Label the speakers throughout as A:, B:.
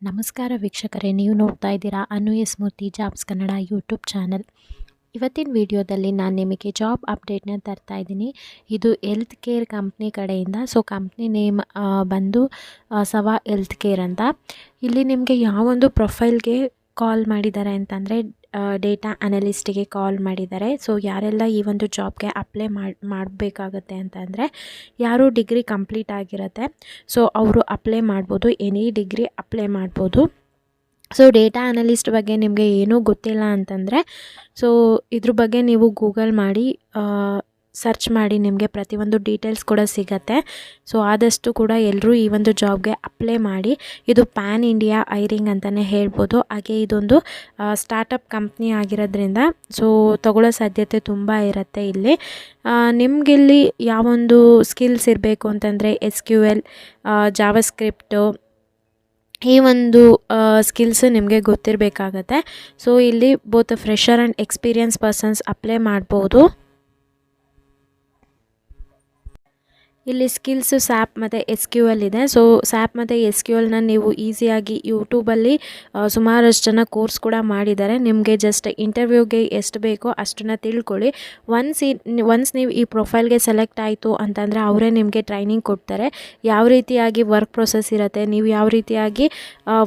A: ನಮಸ್ಕಾರ ವೀಕ್ಷಕರೇ, ನೀವು ನೋಡ್ತಾ ಇದ್ದೀರಾ ಅನು ಎಸ್ ಮೂರ್ತಿ ಜಾಬ್ಸ್ ಕನ್ನಡ ಯೂಟ್ಯೂಬ್ ಚಾನಲ್. ಇವತ್ತಿನ ವಿಡಿಯೋದಲ್ಲಿ ನಾನು ನಿಮಗೆ ಜಾಬ್ ಅಪ್ಡೇಟ್ನ ತರ್ತಾ ಇದ್ದೀನಿ. ಇದು ಹೆಲ್ತ್ ಕೇರ್ ಕಂಪ್ನಿ ಕಡೆಯಿಂದ. ಸೊ ಕಂಪ್ನಿ ನೇಮ್ ಬಂದು ಸವಾ ಹೆಲ್ತ್ ಕೇರ್ ಅಂತ. ಇಲ್ಲಿ ನಿಮಗೆ ಯಾವೊಂದು ಪ್ರೊಫೈಲ್ಗೆ ಕಾಲ್ ಮಾಡಿದ್ದಾರೆ ಅಂತಂದರೆ ಡೇಟಾ ಅನಲಿಸ್ಟಿಗೆ ಕಾಲ್ ಮಾಡಿದ್ದಾರೆ. ಸೊ ಯಾರೆಲ್ಲ ಈ ಒಂದು ಜಾಬ್ಗೆ ಅಪ್ಲೈ ಮಾಡಬೇಕಾಗತ್ತೆ ಅಂತಂದರೆ ಯಾರು ಡಿಗ್ರಿ ಕಂಪ್ಲೀಟ್ ಆಗಿರುತ್ತೆ ಸೊ ಅವರು ಅಪ್ಲೈ ಮಾಡ್ಬೋದು. ಎನಿ ಡಿಗ್ರಿ ಅಪ್ಲೈ ಮಾಡ್ಬೋದು. ಸೊ ಡೇಟಾ ಅನಲಿಸ್ಟ್ ಬಗ್ಗೆ ನಿಮಗೆ ಏನೂ ಗೊತ್ತಿಲ್ಲ ಅಂತಂದರೆ ಸೊ ಇದ್ರ ಬಗ್ಗೆ ನೀವು ಗೂಗಲ್ ಮಾಡಿ ಸರ್ಚ್ ಮಾಡಿ, ನಿಮಗೆ ಪ್ರತಿಯೊಂದು ಡೀಟೇಲ್ಸ್ ಕೂಡ ಸಿಗತ್ತೆ. ಸೊ ಆದಷ್ಟು ಕೂಡ ಎಲ್ಲರೂ ಈ ಒಂದು ಜಾಬ್ಗೆ ಅಪ್ಲೈ ಮಾಡಿ. ಇದು ಪ್ಯಾನ್ ಇಂಡಿಯಾ ಹೈರಿಂಗ್ ಅಂತಲೇ ಹೇಳ್ಬೋದು. ಹಾಗೆ ಇದೊಂದು ಸ್ಟಾರ್ಟಪ್ ಕಂಪ್ನಿ ಆಗಿರೋದ್ರಿಂದ ಸೊ ತಗೊಳ್ಳೋ ಸಾಧ್ಯತೆ ತುಂಬ ಇರುತ್ತೆ. ಇಲ್ಲಿ ನಿಮಗಿಲ್ಲಿ ಯಾವೊಂದು ಸ್ಕಿಲ್ಸ್ ಇರಬೇಕು ಅಂತಂದರೆ SQL, ಜಾವಾಸ್ಕ್ರಿಪ್ಟು, ಈ ಒಂದು ಸ್ಕಿಲ್ಸ್ ನಿಮಗೆ ಗೊತ್ತಿರಬೇಕಾಗತ್ತೆ. ಸೊ ಇಲ್ಲಿ both fresher and experience persons apply ಮಾಡ್ಬೋದು. ಇಲ್ಲಿ ಸ್ಕಿಲ್ಸು ಸ್ಯಾಪ್ ಮತ್ತು SQL ಇದೆ. ಸೊ ಸ್ಯಾಪ್ ಮತ್ತು SQLನ ನೀವು ಈಸಿಯಾಗಿ ಯೂಟ್ಯೂಬಲ್ಲಿ ಸುಮಾರಷ್ಟು ಜನ ಕೋರ್ಸ್ ಕೂಡ ಮಾಡಿದ್ದಾರೆ. ನಿಮಗೆ ಜಸ್ಟ್ ಇಂಟರ್ವ್ಯೂಗೆ ಎಷ್ಟು ಬೇಕೋ ಅಷ್ಟನ್ನು ತಿಳ್ಕೊಳ್ಳಿ. ಒನ್ಸ್ ನೀವು ಈ ಪ್ರೊಫೈಲ್ಗೆ ಸೆಲೆಕ್ಟ್ ಆಯಿತು ಅಂತಂದರೆ ಅವರೇ ನಿಮಗೆ ಟ್ರೈನಿಂಗ್ ಕೊಡ್ತಾರೆ. ಯಾವ ರೀತಿಯಾಗಿ ವರ್ಕ್ ಪ್ರೊಸೆಸ್ ಇರುತ್ತೆ, ನೀವು ಯಾವ ರೀತಿಯಾಗಿ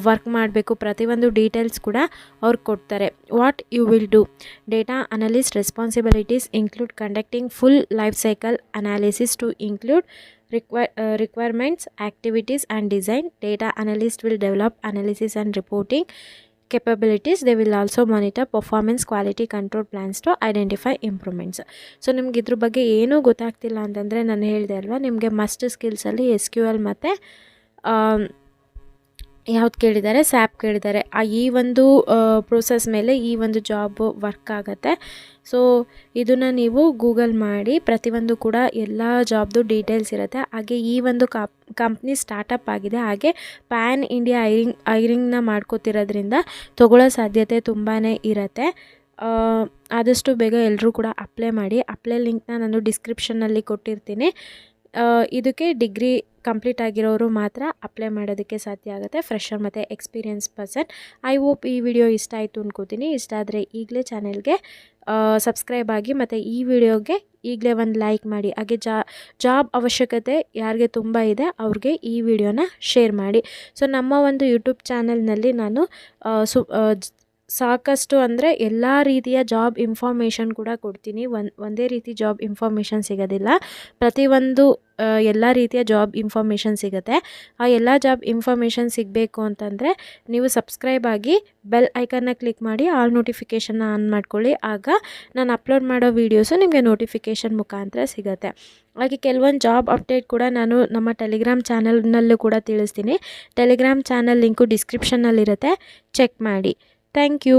A: ವರ್ಕ್ ಮಾಡಬೇಕು, ಪ್ರತಿಯೊಂದು ಡೀಟೇಲ್ಸ್ ಕೂಡ ಅವ್ರು ಕೊಡ್ತಾರೆ. What you will do: data analyst responsibilities include conducting full life cycle analysis to include requirements, activities and design. Data analyst will develop analysis and reporting capabilities. They will also monitor performance, quality control plans to identify improvements. So ನಿಮ್ಗೆ ಇದ್ರ ಬಗ್ಗೆ ಏನೂ ಗೊತ್ತಾಗ್ತಿಲ್ಲ ಅಂತಂದರೆ ನಾನು ಹೇಳಿದೆ ಅಲ್ವಾ, ನಿಮಗೆ ಮಸ್ಟ್ ಸ್ಕಿಲ್ಸಲ್ಲಿ SQL ಮತ್ತು ಯಾವ್ದು ಕೇಳಿದ್ದಾರೆ, ಸ್ಯಾಪ್ ಕೇಳಿದ್ದಾರೆ. ಈ ಒಂದು ಪ್ರೋಸೆಸ್ ಮೇಲೆ ಈ ಒಂದು ಜಾಬ್ ವರ್ಕ್ ಆಗುತ್ತೆ. ಸೊ ಇದನ್ನು ನೀವು ಗೂಗಲ್ ಮಾಡಿ, ಪ್ರತಿಯೊಂದು ಕೂಡ ಎಲ್ಲ ಜಾಬ್ದು ಡೀಟೇಲ್ಸ್ ಇರುತ್ತೆ. ಹಾಗೆ ಈ ಒಂದು ಕಂಪ್ನಿ ಸ್ಟಾರ್ಟಪ್ ಆಗಿದೆ. ಹಾಗೆ ಪ್ಯಾನ್ ಇಂಡಿಯಾ ಹೈರಿಂಗ್ನ ಮಾಡ್ಕೋತಿರೋದ್ರಿಂದ ತಗೊಳ್ಳೋ ಸಾಧ್ಯತೆ ತುಂಬಾ ಇರುತ್ತೆ. ಆದಷ್ಟು ಬೇಗ ಎಲ್ಲರೂ ಕೂಡ ಅಪ್ಲೈ ಮಾಡಿ. ಅಪ್ಲೈ ಲಿಂಕ್ನ ನಾನು ಡಿಸ್ಕ್ರಿಪ್ಷನ್ನಲ್ಲಿ ಕೊಟ್ಟಿರ್ತೀನಿ. ಇದಕ್ಕೆ ಡಿಗ್ರಿ ಕಂಪ್ಲೀಟ್ ಆಗಿರೋರು ಮಾತ್ರ ಅಪ್ಲೈ ಮಾಡೋದಕ್ಕೆ ಸಾಧ್ಯ ಆಗುತ್ತೆ, ಫ್ರೆಷರ್ ಮತ್ತು ಎಕ್ಸ್ಪೀರಿಯನ್ಸ್ ಪರ್ಸನ್. ಐ ಹೋಪ್ ಈ ವಿಡಿಯೋ ಇಷ್ಟ ಆಯಿತು ಅಂದ್ಕೋತೀನಿ. ಇಷ್ಟ ಆದರೆ ಈಗಲೇ ಚಾನೆಲ್ಗೆ ಸಬ್ಸ್ಕ್ರೈಬ್ ಆಗಿ ಮತ್ತು ಈ ವಿಡಿಯೋಗೆ ಈಗಲೇ ಒಂದು ಲೈಕ್ ಮಾಡಿ. ಹಾಗೆ ಜಾಬ್ ಅವಶ್ಯಕತೆ ಯಾರಿಗೆ ತುಂಬ ಇದೆ ಅವ್ರಿಗೆ ಈ ವಿಡಿಯೋನ ಶೇರ್ ಮಾಡಿ. ಸೊ ನಮ್ಮ ಒಂದು ಯೂಟ್ಯೂಬ್ ಚಾನಲ್ನಲ್ಲಿ ನಾನು ಸಾಕಷ್ಟು ಅಂದರೆ ಎಲ್ಲ ರೀತಿಯ ಜಾಬ್ ಇನ್ಫಾರ್ಮೇಷನ್ ಕೂಡ ಕೊಡ್ತೀನಿ. ಒಂದೇ ರೀತಿ ಜಾಬ್ ಇನ್ಫಾರ್ಮೇಷನ್ ಸಿಗೋದಿಲ್ಲ, ಪ್ರತಿಯೊಂದು ಎಲ್ಲ ರೀತಿಯ ಜಾಬ್ ಇನ್ಫಾರ್ಮೇಷನ್ ಸಿಗುತ್ತೆ. ಆ ಎಲ್ಲ ಜಾಬ್ ಇನ್ಫಾರ್ಮೇಷನ್ ಸಿಗಬೇಕು ಅಂತಂದರೆ ನೀವು ಸಬ್ಸ್ಕ್ರೈಬ್ ಆಗಿ ಬೆಲ್ ಐಕನ್ನ ಕ್ಲಿಕ್ ಮಾಡಿ ಆಲ್ ನೋಟಿಫಿಕೇಷನ್ನ ಆನ್ ಮಾಡ್ಕೊಳ್ಳಿ. ಆಗ ನಾನು ಅಪ್ಲೋಡ್ ಮಾಡೋ ವೀಡಿಯೋಸು ನಿಮಗೆ ನೋಟಿಫಿಕೇಷನ್ ಮುಖಾಂತರ ಸಿಗುತ್ತೆ. ಹಾಗೆ ಕೆಲವೊಂದು ಜಾಬ್ ಅಪ್ಡೇಟ್ ಕೂಡ ನಾನು ನಮ್ಮ ಟೆಲಿಗ್ರಾಮ್ ಚಾನಲ್ನಲ್ಲೂ ಕೂಡ ತಿಳಿಸ್ತೀನಿ. ಟೆಲಿಗ್ರಾಮ್ ಚಾನಲ್ ಲಿಂಕು ಡಿಸ್ಕ್ರಿಪ್ಷನ್ನಲ್ಲಿರುತ್ತೆ, ಚೆಕ್ ಮಾಡಿ. Thank you.